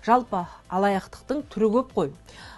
Жалпы алаяқтықтың түрі көп қой.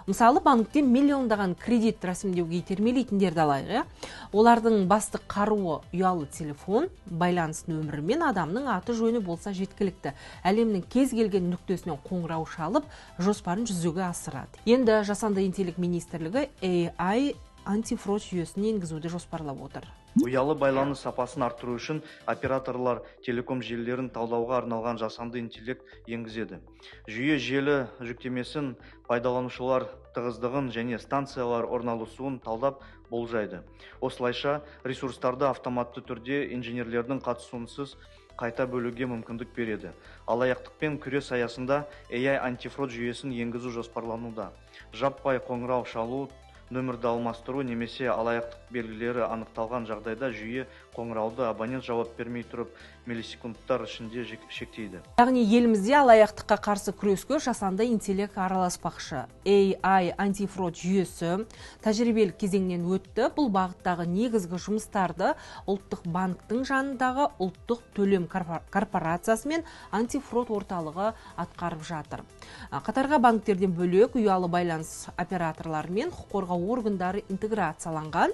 Мысалы, банктен миллиондаған кредит рәсімдеуге итермелейтіндерді алайық. Олардың басты қаруы ұялы телефон, байланыс нөмірі мен адамның аты жөні болса жеткілікті. Әлемнің кез келген нүктесінен қоңырау шалып, жоспарын жүзеге асырады. Енді жасанды интеллект министрлігі AI антифрод жүйесін енгізуді жоспарлап отыр. Ұялы байланыс сапасын арттыру үшін операторлар телеком желілерін талдауға арналған жасанды интеллект енгізеді. Жүйе желі жүктемесін, пайдаланушылар тығыздығын және станциялар орналасуын талдап болжайды. Осылайша ресурстарды автоматты түрде инженерлердің қатысуынсыз қайта бөлуге мүмкіндік береді. Алаяқтықпен күрес аясында AI антифрод жүйесін енгізу жоспарлануда. Жаппай қоңырау шалу, нөмірді алмастыру немесе алаяқтық белгілері анықталған жағдайда жүйе қоңырауды абонент жауап бермей тұрып миллисекундтар ішінде шектейді. Яғни елімізде алаяқтыққа қарсы күреске жасанды интеллект араласпақшы. AI антифрод жүйесі тәжірибелік кезеңнен өтті. Бұл бағыттағы негізгі жұмыстарды ұлттық банктың жанындағы ұлттық төлем корпорациясы мен антифрод орталығы атқарып жатыр. Қатарға банктерден бөлек ұялы байланыс операторлары мен құқық қорғау органдары интеграцияланған.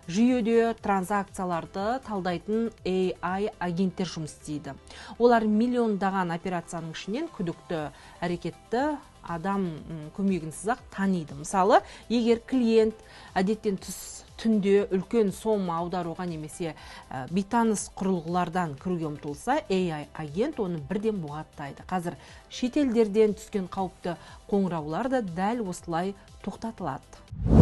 Жүйеде транзакцияларды талдайтын AI агенттер жұмыс істейді. Олар миллиондаған операцияның ішінен күдікті әрекетті адам көмегінсіз ақ таниды. Мысалы, егер клиент әдеттен түнде үлкен сома аударуға немесе бейтаныс құрылғылардан кіруге ұмтылса, AI агент оны бірден бұғаттайды. Қазір шетелдерден түскен қауіпті қоңыраулар да дәл осылай тоқтатылады.